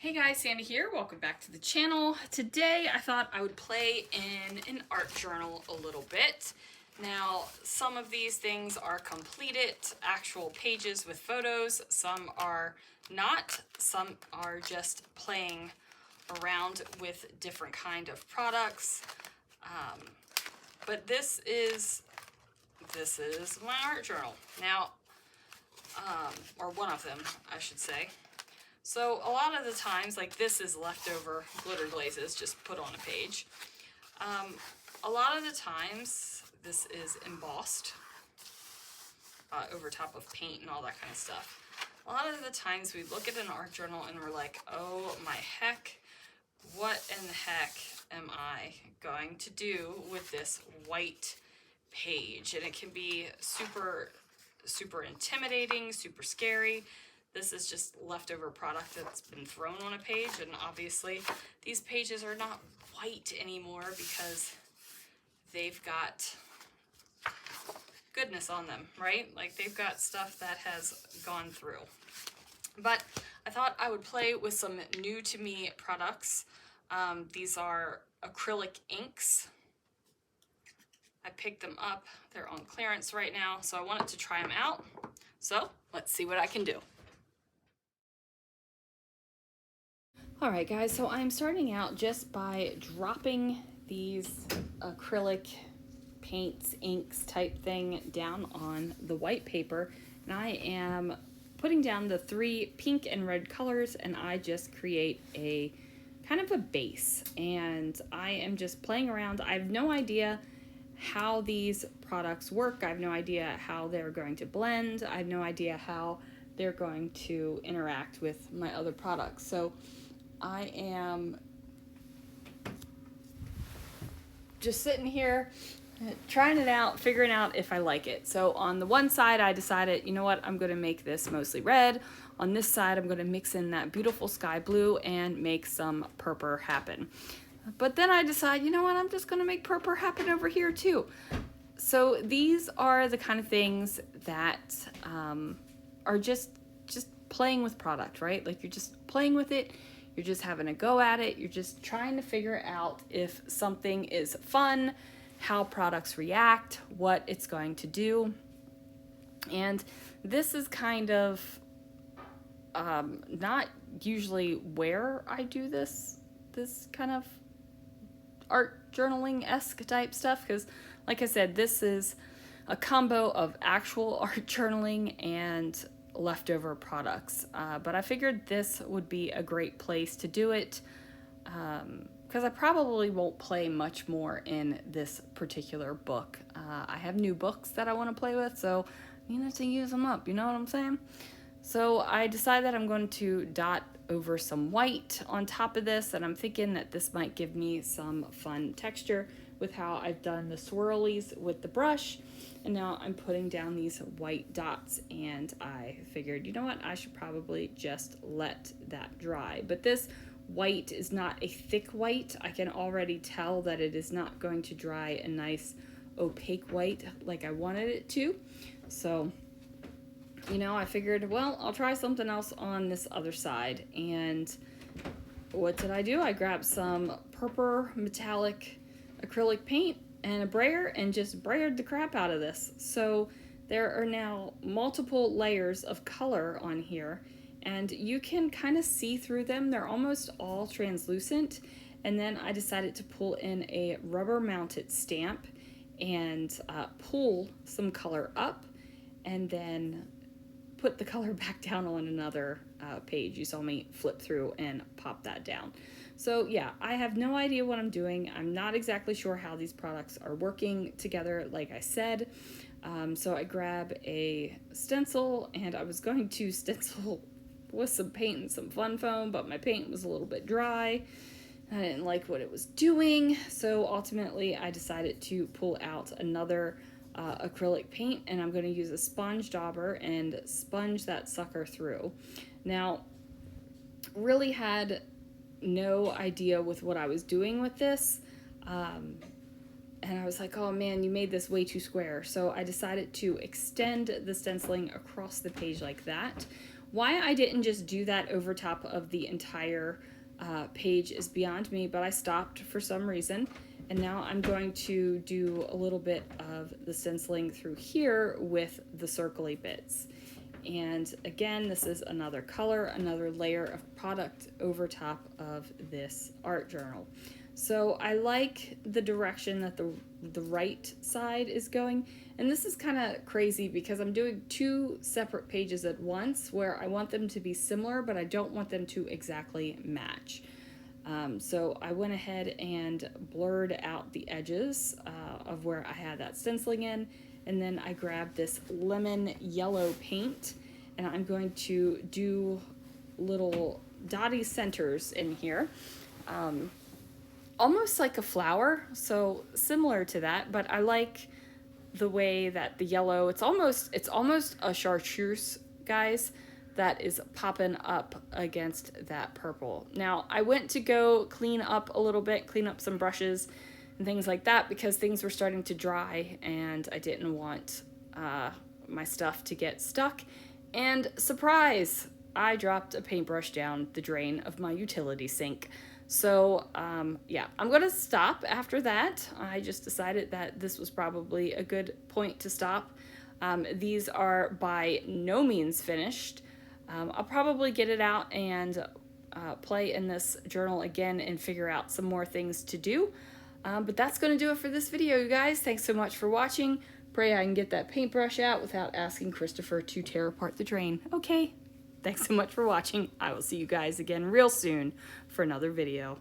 Hey guys, Sandy here. Welcome back to the channel. Today I thought I would play in an art journal a little bit. Now, some of these things are completed, actual pages with photos. Some are not. Some are just playing around with different kind of products. But this is my art journal. Now, or one of them, I should say. So a lot of the times, like this is leftover glitter glazes just put on a page. A lot of the times, this is embossed over top of paint and all that kind of stuff. A lot of the times we look at an art journal and we're like, oh my heck, what in the heck am I going to do with this white page? And it can be super, super intimidating, super scary. This is just leftover product that's been thrown on a page, and obviously these pages are not white anymore because they've got goodness on them, right? Like they've got stuff that has gone through. But I thought I would play with some new to me products. These are acrylic inks. I picked them up. They're on clearance right now, so I wanted to try them out. So let's see what I can do. All right, guys, so I'm starting out just by dropping these acrylic paints, inks type thing down on the white paper. And I am putting down the 3 pink and red colors, and I just create a kind of a base. And I am just playing around. I have no idea how these products work. I have no idea how they're going to blend. I have no idea how they're going to interact with my other products. So I am just sitting here trying it out, figuring out if I like it. So on the one side, I decided, you know what, I'm going to make this mostly red. On this side, I'm going to mix in that beautiful sky blue and make some purple happen. But then I decide, you know what, I'm just going to make purple happen over here too. So these are the kind of things that are just playing with product, right? Like you're just playing with it. You're just having a go at it. You're just trying to figure out if something is fun, how products react, what it's going to do. And this is kind of not usually where I do this kind of art journaling-esque type stuff, because like I said, this is a combo of actual art journaling and leftover products, but I figured this would be a great place to do it because I probably won't play much more in this particular book. I have new books that I want to play with, so I need to use them up, you know what I'm saying? So I decided that I'm going to dot over some white on top of this, and I'm thinking that this might give me some fun texture with how I've done the swirlies with the brush. And now I'm putting down these white dots, and I figured, you know what, I should probably just let that dry. But this white is not a thick white. I can already tell that it is not going to dry a nice opaque white like I wanted it to. So, you know, I figured, well, I'll try something else on this other side. And what did I do? I grabbed some purple metallic acrylic paint and a brayer and just brayered the crap out of this. So there are now multiple layers of color on here, and you can kind of see through them. They're almost all translucent. And then I decided to pull in a rubber mounted stamp and pull some color up, and then put the color back down on another page. You saw me flip through and pop that down. So yeah, I have no idea what I'm doing. I'm not exactly sure how these products are working together, like I said. So I grab a stencil, and I was going to stencil with some paint and some fun foam, but my paint was a little bit dry. I didn't like what it was doing, so ultimately I decided to pull out another acrylic paint, and I'm going to use a sponge dauber and sponge that sucker through. Now, really had no idea with what I was doing with this, and I was like, oh man, you made this way too square. So I decided to extend the stenciling across the page like that, Why I didn't just do that over top of the entire page is beyond me, but I stopped for some reason. And now I'm going to do a little bit of the stenciling through here with the circly bits. And again, this is another color, another layer of product over top of this art journal. So I like the direction that the right side is going. And this is kind of crazy because I'm doing two separate pages at once where I want them to be similar, but I don't want them to exactly match. So I went ahead and blurred out the edges of where I had that stenciling in, and then I grabbed this lemon yellow paint, and I'm going to do little dotty centers in here, almost like a flower, so similar to that, but I like the way that the yellow, it's almost a chartreuse, guys, that is popping up against that purple. Now, I went to go clean up a little bit, clean up some brushes and things like that because things were starting to dry and I didn't want my stuff to get stuck. And surprise, I dropped a paintbrush down the drain of my utility sink. So yeah, I'm gonna stop after that. I just decided that this was probably a good point to stop. These are by no means finished. I'll probably get it out and play in this journal again and figure out some more things to do. But that's going to do it for this video, you guys. Thanks so much for watching. Pray I can get that paintbrush out without asking Christopher to tear apart the drain. Okay, thanks so much for watching. I will see you guys again real soon for another video.